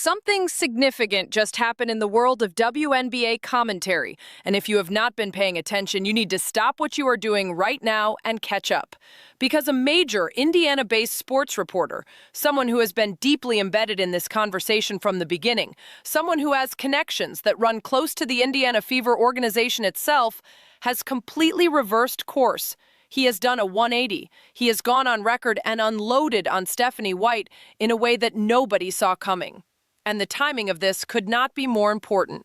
Something significant just happened in the world of WNBA commentary, and if you have not been paying attention, you need to stop what you are doing right now and catch up. Because a major Indiana-based sports reporter, someone who has been deeply embedded in this conversation from the beginning, someone who has connections that run close to the Indiana Fever organization itself, has completely reversed course. He has done a 180. He has gone on record and unloaded on Stephanie White in a way that nobody saw coming. And the timing of this could not be more important.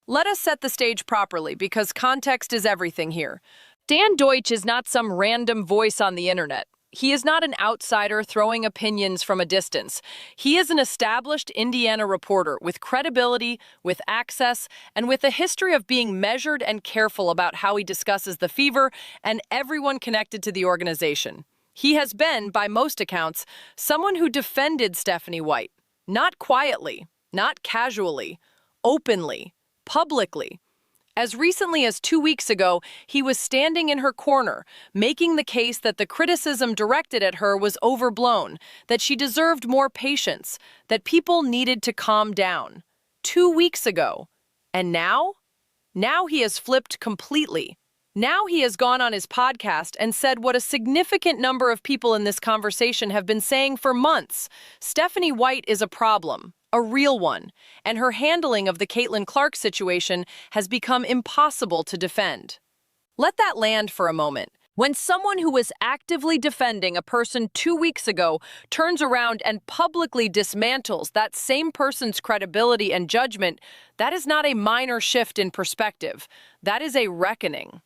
Let us set the stage properly, because context is everything here. Dan Deutsch is not some random voice on the internet. He is not an outsider throwing opinions from a distance. He is an established Indiana reporter with credibility, with access, and with a history of being measured and careful about how he discusses the Fever and everyone connected to the organization. He has been, by most accounts, someone who defended Stephanie White. Not quietly, not casually, openly, publicly. As recently as 2 weeks ago, he was standing in her corner, making the case that the criticism directed at her was overblown, that she deserved more patience, that people needed to calm down. 2 weeks ago. And now? Now he has flipped completely. Now he has gone on his podcast and said what a significant number of people in this conversation have been saying for months. Stephanie White is a problem. A real one, and her handling of the Caitlin Clark situation has become impossible to defend. Let that land for a moment. When someone who was actively defending a person 2 weeks ago turns around and publicly dismantles that same person's credibility and judgment, that is not a minor shift in perspective. That is a reckoning.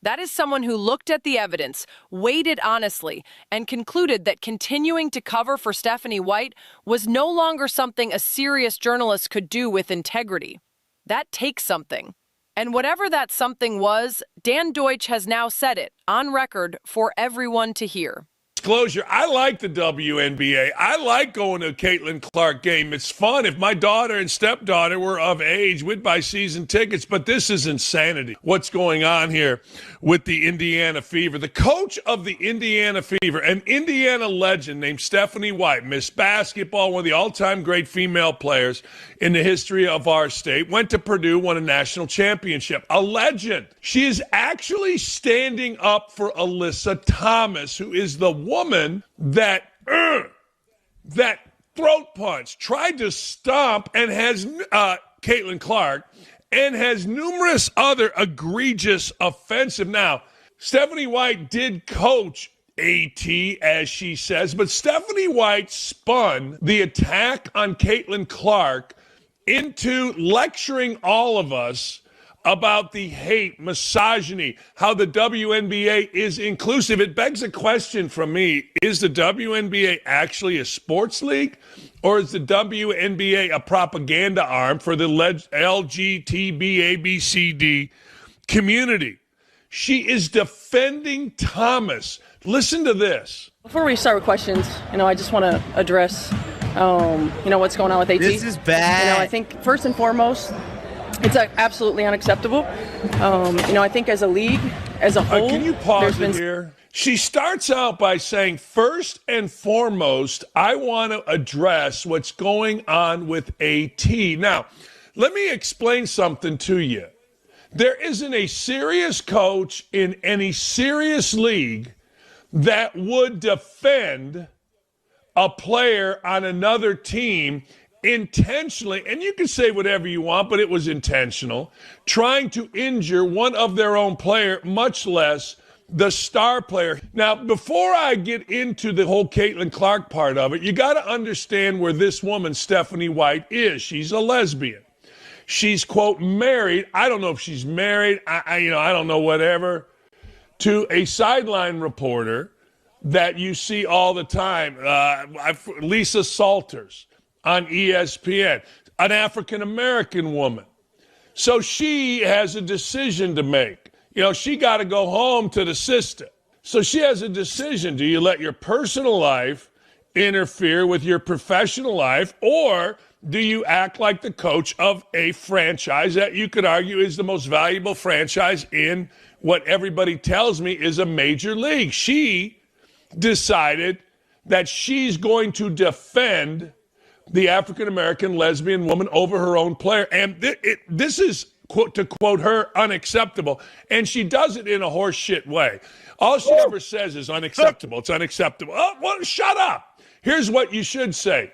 That is someone who looked at the evidence, weighed it honestly, and concluded that continuing to cover for Stephanie White was no longer something a serious journalist could do with integrity. That takes something. And whatever that something was, Dan Deutsch has now said it, on record, for everyone to hear. Disclosure, I like the WNBA. I like going to a Caitlin Clark game. It's fun. If my daughter and stepdaughter were of age, we'd buy season tickets, but this is insanity. What's going on here with the Indiana Fever? The coach of the Indiana Fever, an Indiana legend named Stephanie White, Miss Basketball, one of the all-time great female players in the history of our state, went to Purdue, won a national championship. A legend. She is actually standing up for Alyssa Thomas, who is the woman that throat punch, tried to stomp, and has Caitlin Clark, and has numerous other egregious offensive. Now, Stephanie White did coach AT, as she says, but Stephanie White spun the attack on Caitlin Clark into lecturing all of us about the hate, misogyny, how the WNBA is inclusive. It begs a question from me. Is the WNBA actually a sports league, or is the WNBA a propaganda arm for the LGBTBABCD community? She is defending Thomas. Listen to this. Before we start with questions, I just want to address, what's going on with AT. This is bad. I think first and foremost, it's absolutely unacceptable. I think as a league, as a whole, can you pause it here? She starts out by saying, first and foremost, I want to address what's going on with AT. Now, let me explain something to you. There isn't a serious coach in any serious league that would defend a player on another team intentionally, and you can say whatever you want, but it was intentional, trying to injure one of their own player, much less the star player. Now, before I get into the whole Caitlin Clark part of it, you got to understand where this woman, Stephanie White, is. She's a lesbian. She's, quote, married. I don't know if she's married. I don't know, whatever, to a sideline reporter that you see all the time, Lisa Salters on ESPN, an African-American woman. So she has a decision to make. She got to go home to the sister. So she has a decision. Do you let your personal life interfere with your professional life, or do you act like the coach of a franchise that you could argue is the most valuable franchise in what everybody tells me is a major league? She decided that she's going to defend the African-American lesbian woman over her own player. And this is, to quote her, unacceptable. And she does it in a horseshit way. All she ever says is unacceptable. It's unacceptable. Oh, well, shut up. Here's what you should say.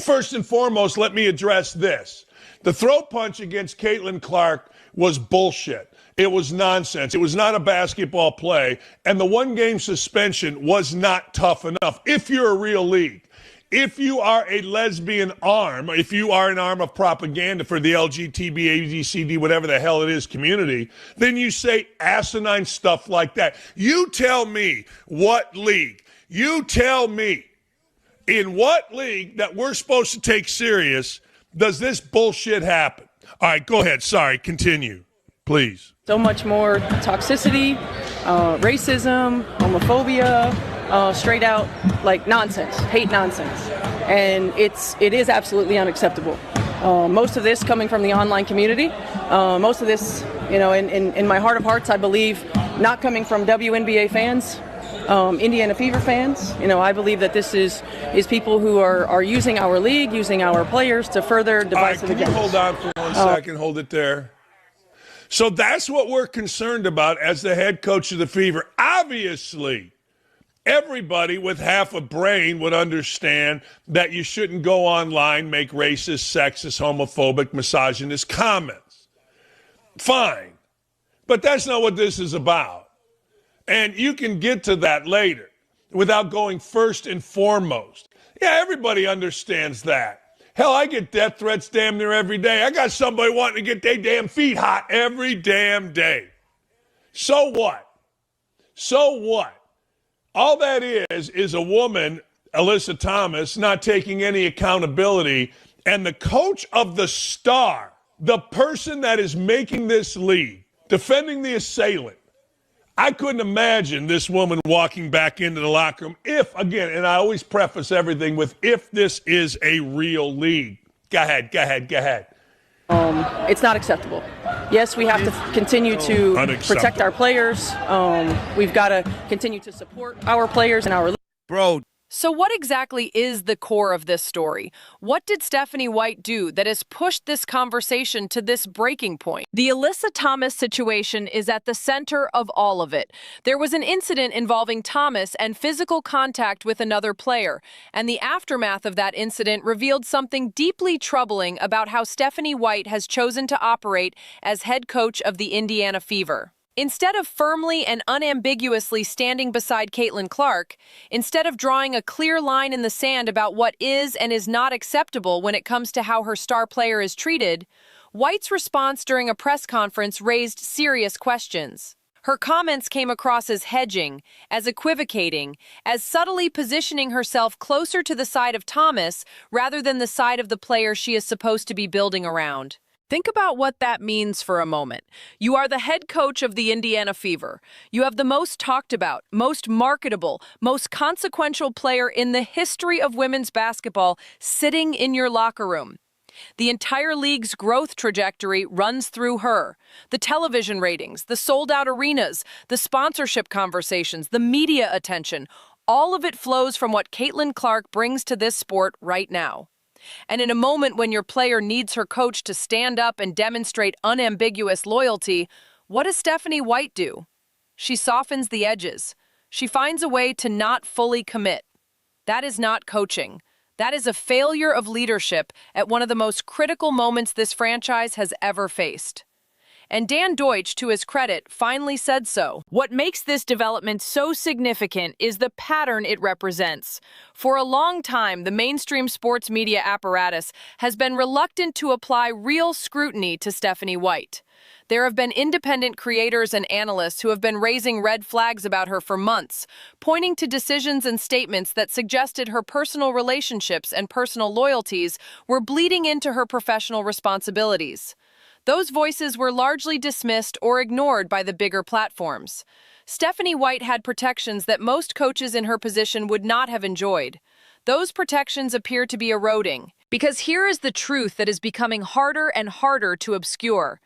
First and foremost, let me address this. The throw punch against Caitlin Clark was bullshit. It was nonsense. It was not a basketball play. And the one-game suspension was not tough enough. If you're a real league, if you are a lesbian arm, if you are an arm of propaganda for the LGTB, ABCD, whatever the hell it is community, then you say asinine stuff like that. You tell me what league. You tell me in what league that we're supposed to take serious does this bullshit happen? All right, go ahead. Sorry, continue, please. So much more toxicity, racism, homophobia, straight out like nonsense, hate nonsense. And it is absolutely unacceptable. Most of this coming from the online community. Most of this, in my heart of hearts, I believe, not coming from WNBA fans, Indiana Fever fans. I believe that this is people who are using our league, using our players to further divisive agendas. Can you hold on for 1 second? Hold it there. So that's what we're concerned about as the head coach of the Fever. Obviously, everybody with half a brain would understand that you shouldn't go online, make racist, sexist, homophobic, misogynist comments. Fine. But that's not what this is about. And you can get to that later without going first and foremost. Yeah, everybody understands that. Hell, I get death threats damn near every day. I got somebody wanting to get their damn feet hot every damn day. So what? So what? All that is a woman, Alyssa Thomas, not taking any accountability. And the coach of the star, the person that is making this league, defending the assailant, I couldn't imagine this woman walking back into the locker room if, again, and I always preface everything with if this is a real league. Go ahead. It's not acceptable. Yes, we have to continue to protect our players. We've got to continue to support our players and our league. Bro. So what exactly is the core of this story? What did Stephanie White do that has pushed this conversation to this breaking point? The Alyssa Thomas situation is at the center of all of it. There was an incident involving Thomas and physical contact with another player, and the aftermath of that incident revealed something deeply troubling about how Stephanie White has chosen to operate as head coach of the Indiana Fever. Instead of firmly and unambiguously standing beside Caitlin Clark, instead of drawing a clear line in the sand about what is and is not acceptable when it comes to how her star player is treated, White's response during a press conference raised serious questions. Her comments came across as hedging, as equivocating, as subtly positioning herself closer to the side of Thomas rather than the side of the player she is supposed to be building around. Think about what that means for a moment. You are the head coach of the Indiana Fever. You have the most talked about, most marketable, most consequential player in the history of women's basketball sitting in your locker room. The entire league's growth trajectory runs through her. The television ratings, the sold-out arenas, the sponsorship conversations, the media attention, all of it flows from what Caitlin Clark brings to this sport right now. And in a moment when your player needs her coach to stand up and demonstrate unambiguous loyalty, what does Stephanie White do? She softens the edges. She finds a way to not fully commit. That is not coaching. That is a failure of leadership at one of the most critical moments this franchise has ever faced. And Dan Deutsch, to his credit, finally said so. What makes this development so significant is the pattern it represents. For a long time, the mainstream sports media apparatus has been reluctant to apply real scrutiny to Stephanie White. There have been independent creators and analysts who have been raising red flags about her for months, pointing to decisions and statements that suggested her personal relationships and personal loyalties were bleeding into her professional responsibilities. Those voices were largely dismissed or ignored by the bigger platforms. Stephanie White had protections that most coaches in her position would not have enjoyed. Those protections appear to be eroding, because here is the truth that is becoming harder and harder to obscure.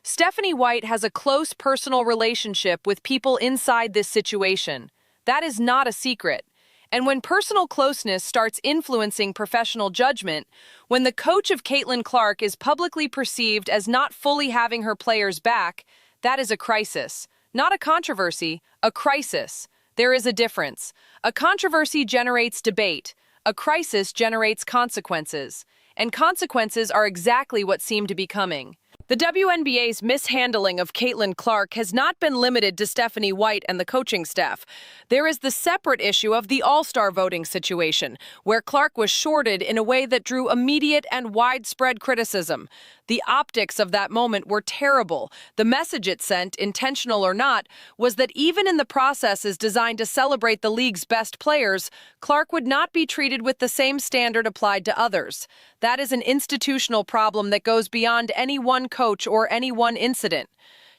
Stephanie White has a close personal relationship with people inside this situation. That is not a secret. And when personal closeness starts influencing professional judgment, when the coach of Caitlin Clark is publicly perceived as not fully having her players back, that is a crisis. Not a controversy, a crisis. There is a difference. A controversy generates debate. A crisis generates consequences. And consequences are exactly what seem to be coming. The WNBA's mishandling of Caitlin Clark has not been limited to Stephanie White and the coaching staff. There is the separate issue of the All-Star voting situation, where Clark was shorted in a way that drew immediate and widespread criticism. The optics of that moment were terrible. The message it sent, intentional or not, was that even in the processes designed to celebrate the league's best players, Clark would not be treated with the same standard applied to others. That is an institutional problem that goes beyond any one coach or any one incident.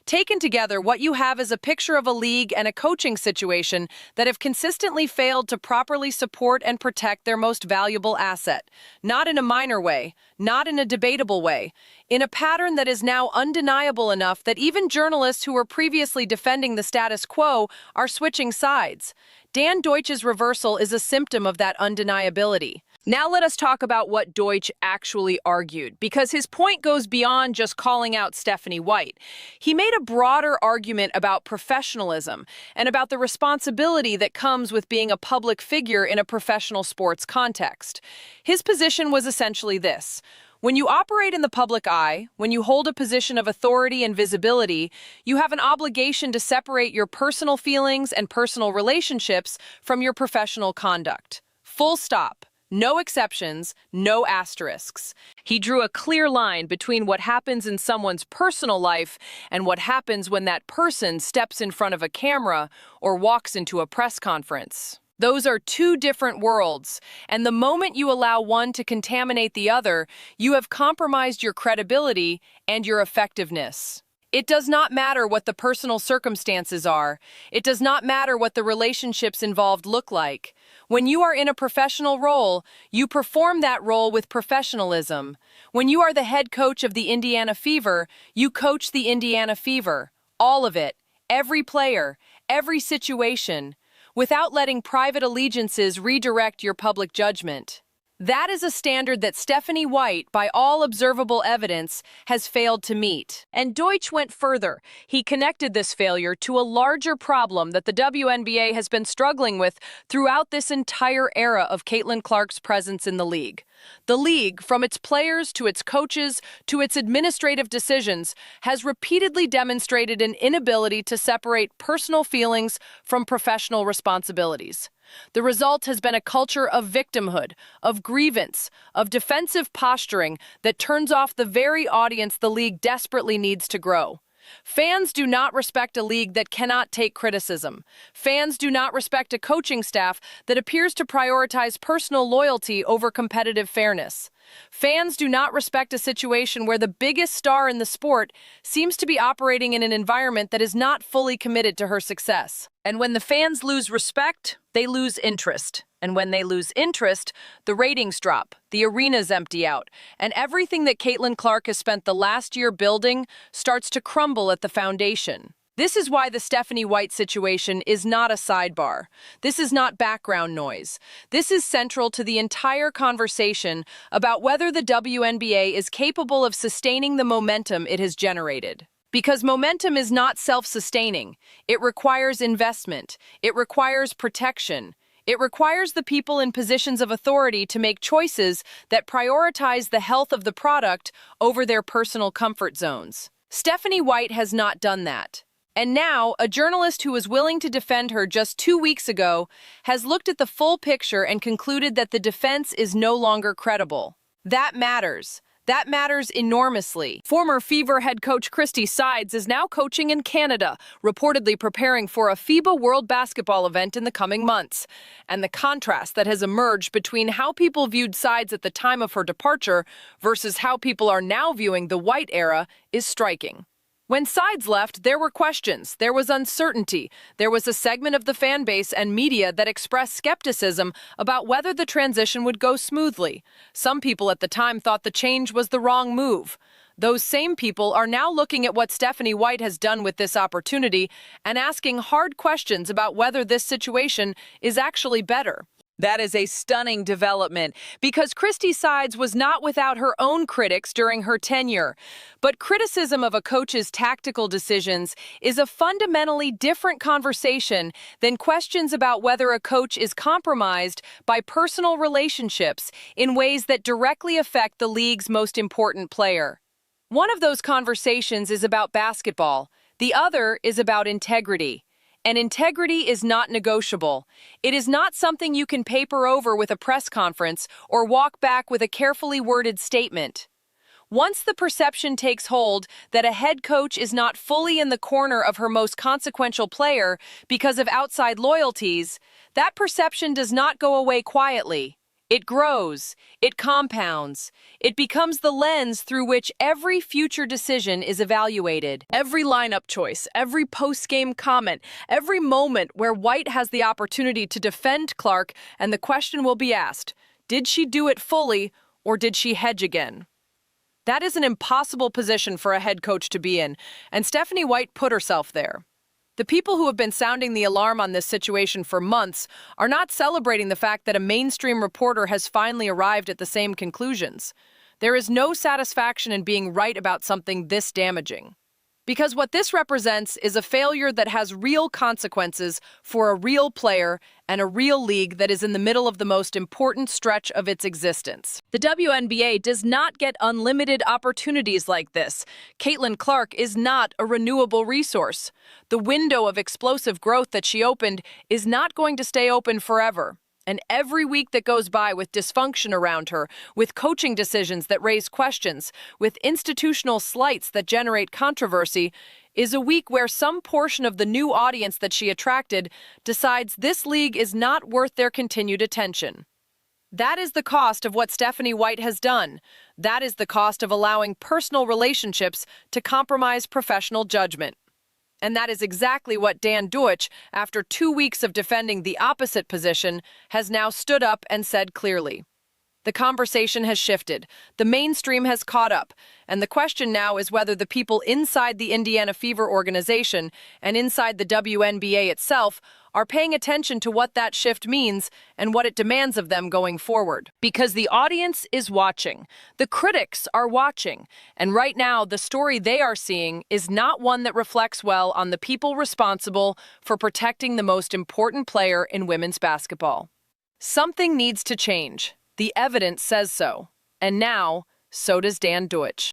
Taken together, what you have is a picture of a league and a coaching situation that have consistently failed to properly support and protect their most valuable asset. Not in a minor way, not in a debatable way, in a pattern that is now undeniable enough that even journalists who were previously defending the status quo are switching sides. Dan Deutsch's reversal is a symptom of that undeniability. Now let us talk about what Deutsch actually argued, because his point goes beyond just calling out Stephanie White. He made a broader argument about professionalism and about the responsibility that comes with being a public figure in a professional sports context. His position was essentially this: when you operate in the public eye, when you hold a position of authority and visibility, you have an obligation to separate your personal feelings and personal relationships from your professional conduct. Full stop. No exceptions, no asterisks. He drew a clear line between what happens in someone's personal life and what happens when that person steps in front of a camera or walks into a press conference. Those are two different worlds, and the moment you allow one to contaminate the other, you have compromised your credibility and your effectiveness. It does not matter what the personal circumstances are. It does not matter what the relationships involved look like. When you are in a professional role, you perform that role with professionalism. When you are the head coach of the Indiana Fever, you coach the Indiana Fever. All of it. Every player. Every situation. Without letting private allegiances redirect your public judgment. That is a standard that Stephanie White, by all observable evidence, has failed to meet. And Deutsch went further. He connected this failure to a larger problem that the WNBA has been struggling with throughout this entire era of Caitlin Clark's presence in the league. The league, from its players to its coaches to its administrative decisions, has repeatedly demonstrated an inability to separate personal feelings from professional responsibilities. The result has been a culture of victimhood, of grievance, of defensive posturing that turns off the very audience the league desperately needs to grow. Fans do not respect a league that cannot take criticism. Fans do not respect a coaching staff that appears to prioritize personal loyalty over competitive fairness. Fans do not respect a situation where the biggest star in the sport seems to be operating in an environment that is not fully committed to her success. And when the fans lose respect, they lose interest. And when they lose interest, the ratings drop, the arenas empty out, and everything that Caitlin Clark has spent the last year building starts to crumble at the foundation. This is why the Stephanie White situation is not a sidebar. This is not background noise. This is central to the entire conversation about whether the WNBA is capable of sustaining the momentum it has generated. Because momentum is not self-sustaining. It requires investment. It requires protection. It requires the people in positions of authority to make choices that prioritize the health of the product over their personal comfort zones. Stephanie White has not done that. And now, a journalist who was willing to defend her just 2 weeks ago has looked at the full picture and concluded that the defense is no longer credible. That matters. That matters enormously. Former Fever head coach Christy Sides is now coaching in Canada, reportedly preparing for a FIBA World Basketball event in the coming months. And the contrast that has emerged between how people viewed Sides at the time of her departure versus how people are now viewing the White era is striking. When Sides left, there were questions, there was uncertainty, there was a segment of the fan base and media that expressed skepticism about whether the transition would go smoothly. Some people at the time thought the change was the wrong move. Those same people are now looking at what Stephanie White has done with this opportunity and asking hard questions about whether this situation is actually better. That is a stunning development because Christie Sides was not without her own critics during her tenure. But criticism of a coach's tactical decisions is a fundamentally different conversation than questions about whether a coach is compromised by personal relationships in ways that directly affect the league's most important player. One of those conversations is about basketball. The other is about integrity. And integrity is not negotiable. It is not something you can paper over with a press conference or walk back with a carefully worded statement. Once the perception takes hold that a head coach is not fully in the corner of her most consequential player because of outside loyalties, that perception does not go away quietly. It grows, it compounds, it becomes the lens through which every future decision is evaluated. Every lineup choice, every post-game comment, every moment where White has the opportunity to defend Clark, and the question will be asked, did she do it fully or did she hedge again? That is an impossible position for a head coach to be in, and Stephanie White put herself there. The people who have been sounding the alarm on this situation for months are not celebrating the fact that a mainstream reporter has finally arrived at the same conclusions. There is no satisfaction in being right about something this damaging. Because what this represents is a failure that has real consequences for a real player and a real league that is in the middle of the most important stretch of its existence. The WNBA does not get unlimited opportunities like this. Caitlin Clark is not a renewable resource. The window of explosive growth that she opened is not going to stay open forever. And every week that goes by with dysfunction around her, with coaching decisions that raise questions, with institutional slights that generate controversy, is a week where some portion of the new audience that she attracted decides this league is not worth their continued attention. That is the cost of what Stephanie White has done. That is the cost of allowing personal relationships to compromise professional judgment. And that is exactly what Dan Dakich, after 2 weeks of defending the opposite position, has now stood up and said clearly. The conversation has shifted, the mainstream has caught up, and the question now is whether the people inside the Indiana Fever organization and inside the WNBA itself are paying attention to what that shift means and what it demands of them going forward. Because the audience is watching, the critics are watching, and right now the story they are seeing is not one that reflects well on the people responsible for protecting the most important player in women's basketball. Something needs to change. The evidence says so. And now, so does Dan Dakich.